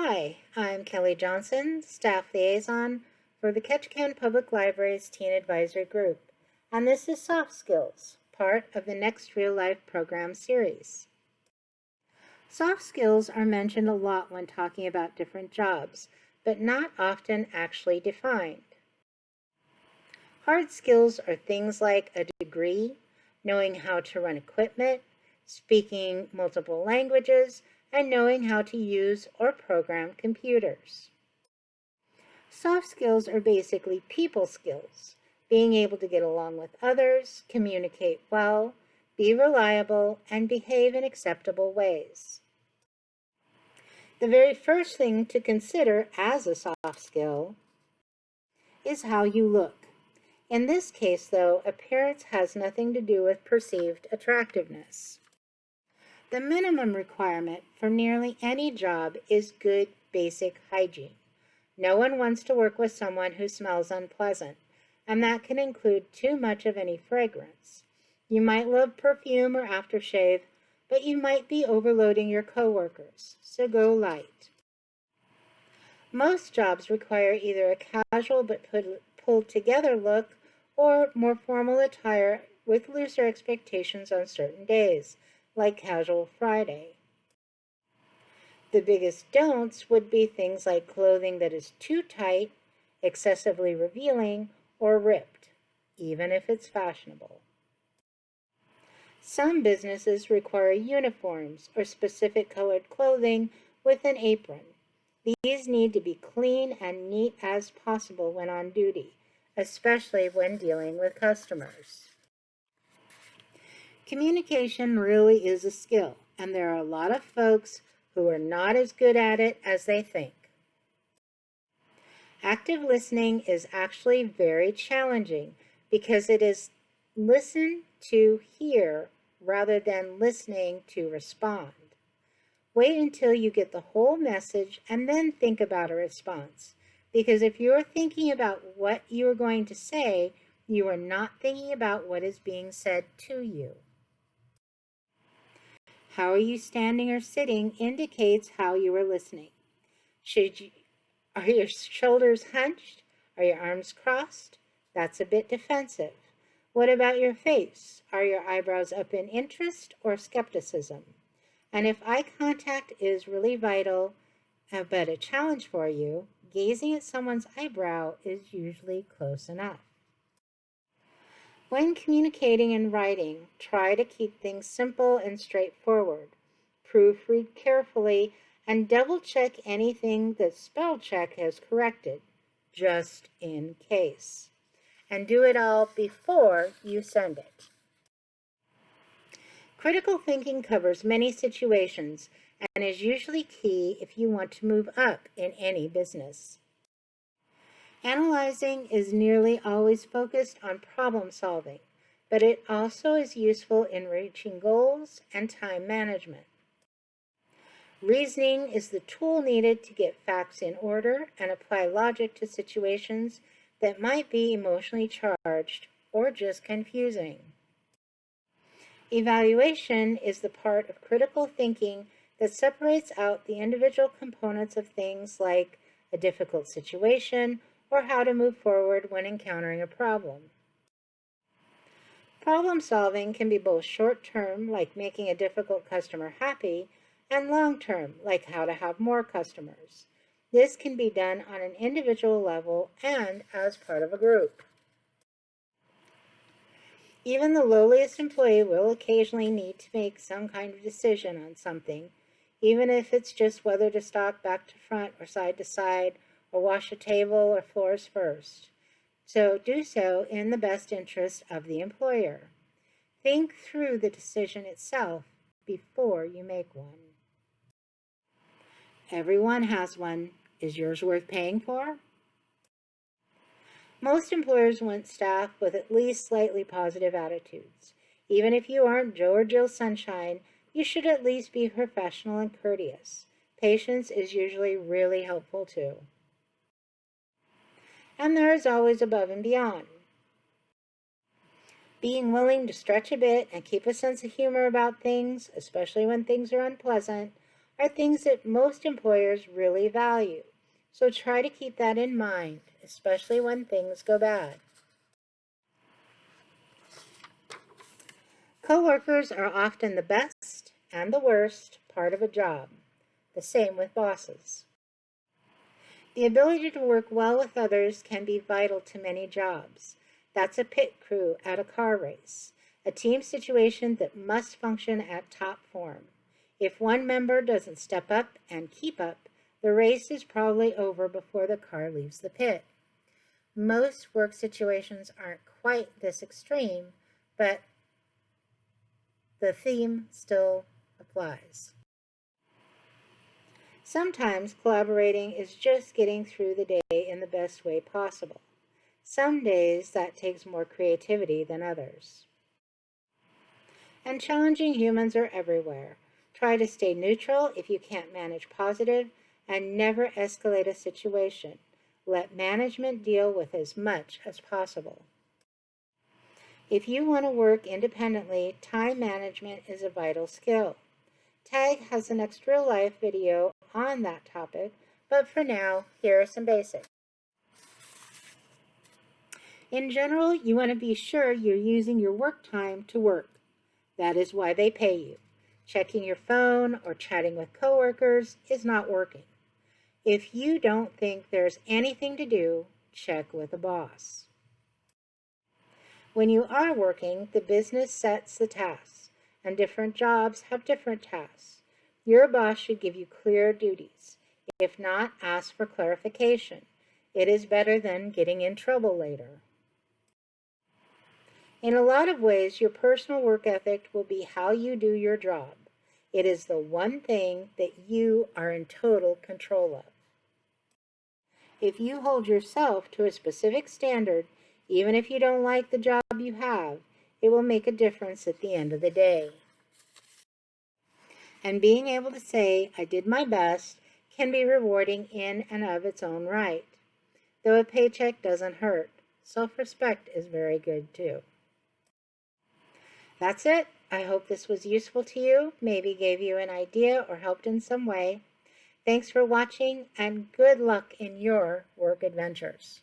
Hi, I'm Kelly Johnson, Staff Liaison for the Ketchikan Public Library's Teen Advisory Group, and this is Soft Skills, part of the Next Real Life program series. Soft skills are mentioned a lot when talking about different jobs, but not often actually defined. Hard skills are things like a degree, knowing how to run equipment, speaking multiple languages, and knowing how to use or program computers. Soft skills are basically people skills, being able to get along with others, communicate well, be reliable, and behave in acceptable ways. The very first thing to consider as a soft skill is how you look. In this case, though, appearance has nothing to do with perceived attractiveness. The minimum requirement for nearly any job is good basic hygiene. No one wants to work with someone who smells unpleasant, and that can include too much of any fragrance. You might love perfume or aftershave, but you might be overloading your coworkers, so go light. Most jobs require either a casual but pulled together look or more formal attire with looser expectations on certain days, like Casual Friday. The biggest don'ts would be things like clothing that is too tight, excessively revealing, or ripped, even if it's fashionable. Some businesses require uniforms or specific colored clothing with an apron. These need to be clean and neat as possible when on duty, especially when dealing with customers. Communication really is a skill, and there are a lot of folks who are not as good at it as they think. Active listening is actually very challenging because it is listen to hear rather than listening to respond. Wait until you get the whole message and then think about a response, because if you're thinking about what you're going to say, you are not thinking about what is being said to you. How are you standing or sitting indicates how you are listening. Are your shoulders hunched? Are your arms crossed? That's a bit defensive. What about your face? Are your eyebrows up in interest or skepticism? And if eye contact is really vital, but a challenge for you, gazing at someone's eyebrow is usually close enough. When communicating and writing, try to keep things simple and straightforward. Proofread carefully and double-check anything that spell check has corrected, just in case. And do it all before you send it. Critical thinking covers many situations and is usually key if you want to move up in any business. Analyzing is nearly always focused on problem solving, but it also is useful in reaching goals and time management. Reasoning is the tool needed to get facts in order and apply logic to situations that might be emotionally charged or just confusing. Evaluation is the part of critical thinking that separates out the individual components of things like a difficult situation or how to move forward when encountering a problem. Problem solving can be both short-term, like making a difficult customer happy, and long-term, like how to have more customers. This can be done on an individual level and as part of a group. Even the lowliest employee will occasionally need to make some kind of decision on something, even if it's just whether to stock back to front or side to side, or wash a table or floors first. So do so in the best interest of the employer. Think through the decision itself before you make one. Everyone has one. Is yours worth paying for? Most employers want staff with at least slightly positive attitudes. Even if you aren't Joe or Jill Sunshine, you should at least be professional and courteous. Patience is usually really helpful too. And there is always above and beyond. Being willing to stretch a bit and keep a sense of humor about things, especially when things are unpleasant, are things that most employers really value. So try to keep that in mind, especially when things go bad. Coworkers are often the best and the worst part of a job. The same with bosses. The ability to work well with others can be vital to many jobs. That's a pit crew at a car race, a team situation that must function at top form. If one member doesn't step up and keep up, the race is probably over before the car leaves the pit. Most work situations aren't quite this extreme, but the theme still applies. Sometimes collaborating is just getting through the day in the best way possible. Some days that takes more creativity than others. And challenging humans are everywhere. Try to stay neutral if you can't manage positive, and never escalate a situation. Let management deal with as much as possible. If you want to work independently, time management is a vital skill. TAG has an extra life video on that topic, but for now, here are some basics. In general, you want to be sure you're using your work time to work. That is why they pay you. Checking your phone or chatting with coworkers is not working. If you don't think there's anything to do, check with a boss. When you are working, the business sets the tasks, and different jobs have different tasks. Your boss should give you clear duties. If not, ask for clarification. It is better than getting in trouble later. In a lot of ways, your personal work ethic will be how you do your job. It is the one thing that you are in total control of. If you hold yourself to a specific standard, even if you don't like the job you have, it will make a difference at the end of the day. And being able to say, I did my best, can be rewarding in and of its own right. Though a paycheck doesn't hurt, self-respect is very good too. That's it. I hope this was useful to you, maybe gave you an idea or helped in some way. Thanks for watching, and good luck in your work adventures.